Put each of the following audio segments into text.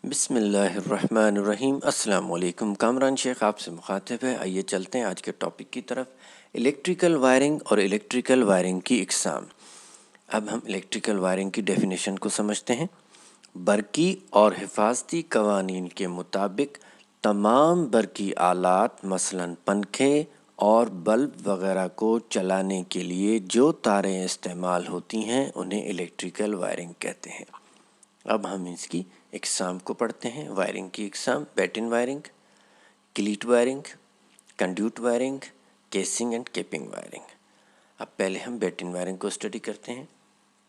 बिस्मिल्लाहिर्रहमानिर्रहीम। अस्सलाम वालेकुम। कामरान शेख आपसे मुखातिब है। आइए चलते हैं आज के टॉपिक की तरफ, इलेक्ट्रिकल वायरिंग और इलेक्ट्रिकल वायरिंग की इकसाम। अब हम इलेक्ट्रिकल वायरिंग की डेफिनेशन को समझते हैं। बरकी और हिफाजती कवानीन के मुताबिक तमाम बरकी आलात मसलन पंखे और बल्ब वगैरह को चलाने के लिए जो तारें इस्तेमाल होती हैं उन्हें इलेक्ट्रिकल वायरिंग कहते हैं। अब हम इसकी इकसाम को पढ़ते हैं। वायरिंग की इकसाम: batten wiring, cleat wiring, conduit wiring, casing and capping wiring. अब पहले हम बैटन वायरिंग को स्टडी करते हैं।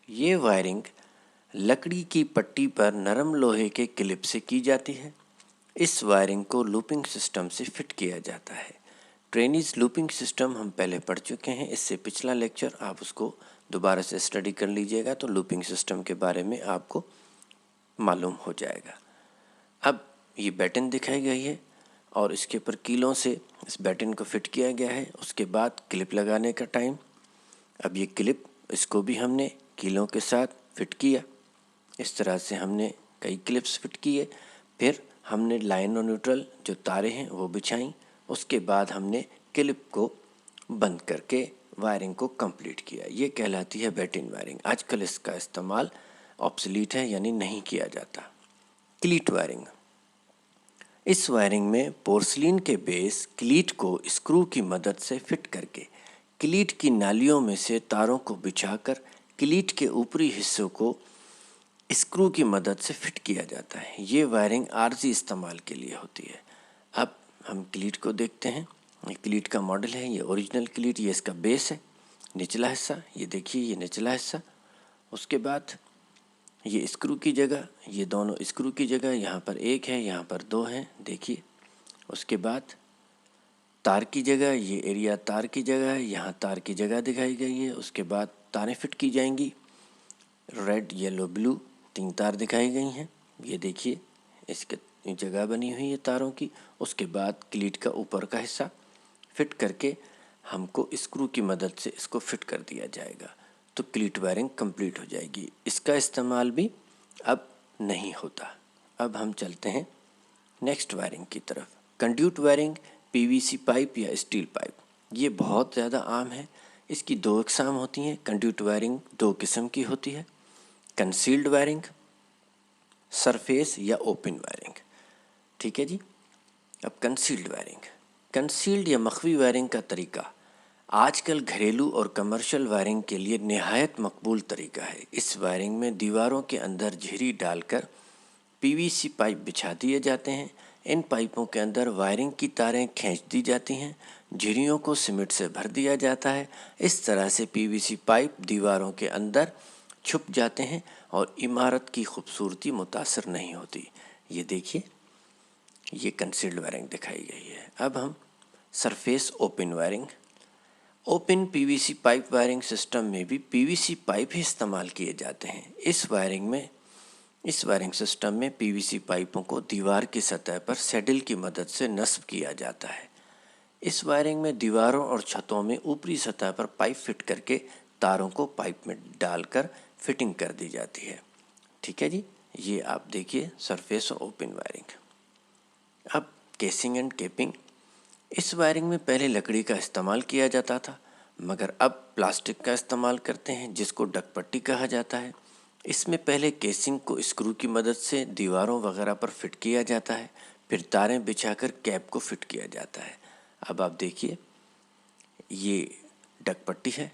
ये वायरिंग लकड़ी की पट्टी पर नरम लोहे के क्लिप से की जाती है। इस वायरिंग को लूपिंग सिस्टम से फिट किया जाता है। ट्रेनीज लूपिंग सिस्टम हम पहले पढ़ चुके हैं, इससे पिछला लेक्चर आप उसको दोबारा से स्टडी कर लीजिएगा तो लूपिंग सिस्टम के बारे में आपको मालूम हो जाएगा। अब ये बैटन दिखाई गई है और इसके ऊपर कीलों से इस बैटन को फिट किया गया है। उसके बाद क्लिप लगाने का टाइम। अब ये क्लिप, इसको भी हमने कीलों के साथ फिट किया। इस तरह से हमने कई क्लिप्स फिट किए। फिर हमने लाइन और न्यूट्रल जो तारें हैं वो बिछाई। उसके बाद हमने क्लिप को बंद करके वायरिंग को कंप्लीट किया। ये कहलाती है बैटन वायरिंग। आजकल इसका इस्तेमाल ऑब्सलीट है, यानी नहीं किया जाता। क्लीट वायरिंग: इस वायरिंग में पोर्सलिन के बेस क्लीट को स्क्रू की मदद से फिट करके क्लीट की नालियों में से तारों को बिछाकर क्लीट के ऊपरी हिस्सों को स्क्रू की मदद से फिट किया जाता है। ये वायरिंग आर्जी इस्तेमाल के लिए होती है। अब हम क्लीट को देखते हैं। ये क्लीट का मॉडल है, ये ओरिजिनल क्लीट, ये इसका बेस है, निचला हिस्सा, ये देखिए ये निचला हिस्सा। उसके बाद ये स्क्रू की जगह, ये दोनों स्क्रू की जगह, यहाँ पर एक है, यहाँ पर दो हैं, देखिए। उसके बाद तार की जगह, ये एरिया तार की जगह है, यहाँ तार की जगह दिखाई गई है। उसके बाद तारें फिट की जाएंगी। रेड, येलो, ब्लू 3 तार दिखाई गई हैं। ये देखिए इसके जगह बनी हुई है तारों की। उसके बाद क्लीट का ऊपर का हिस्सा फिट करके हमको स्क्रू की मदद से इसको फिट कर दिया जाएगा तो क्लीट वायरिंग कंप्लीट हो जाएगी। इसका इस्तेमाल भी अब नहीं होता। अब हम चलते हैं नेक्स्ट वायरिंग की तरफ। कंड्यूट वायरिंग पीवीसी पाइप या स्टील पाइप, ये बहुत ज़्यादा आम है। इसकी 2 इकसाम होती हैं। कंड्यूट वायरिंग 2 किस्म की होती है: कंसील्ड वायरिंग, सरफेस या ओपन वायरिंग। ठीक है जी। अब कंसील्ड वायरिंग, कंसील्ड या मख्फी वायरिंग का तरीका आजकल घरेलू और कमर्शियल वायरिंग के लिए निहायत मकबूल तरीका है। इस वायरिंग में दीवारों के अंदर झिरी डालकर पीवीसी पाइप बिछा दिए जाते हैं। इन पाइपों के अंदर वायरिंग की तारें खींच दी जाती हैं। झिरियों को सीमेंट से भर दिया जाता है। इस तरह से पीवीसी पाइप दीवारों के अंदर छुप जाते हैं और इमारत की खूबसूरती मुतासर नहीं होती। ये देखिए, ये कंसील्ड वायरिंग दिखाई गई है। अब हम surface open wiring. Open PVC pipe wiring system में भी पीवीसी पाइप ही इस्तेमाल किए जाते हैं। इस वायरिंग सिस्टम में पीवीसी पाइपों को दीवार की सतह पर सैडल की मदद से नस्ब किया जाता है। इस वायरिंग में दीवारों और छतों में ऊपरी सतह पर पाइप फिट करके तारों को पाइप में डालकर फिटिंग कर दी जाती है। ठीक है जी। ये आप देखिए सरफेस और ओपन वायरिंग। अब केसिंग एंड केपिंग। इस वायरिंग में पहले लकड़ी का इस्तेमाल किया जाता था, मगर अब प्लास्टिक का इस्तेमाल करते हैं जिसको डकपट्टी कहा जाता है। इसमें पहले केसिंग को स्क्रू की मदद से दीवारों वगैरह पर फिट किया जाता है, फिर तारें बिछाकर कैप को फिट किया जाता है। अब आप देखिए, ये डकपट्टी है,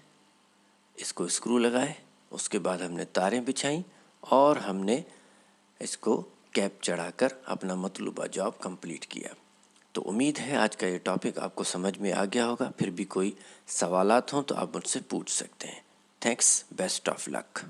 इसको स्क्रू लगाए, उसके बाद हमने तारें बिछाई और हमने इसको कैप चढ़ाकर अपना मतलूबा जॉब कंप्लीट किया। तो उम्मीद है आज का ये टॉपिक आपको समझ में आ गया होगा। फिर भी कोई सवालात हों तो आप मुझसे पूछ सकते हैं। Thanks, best of luck.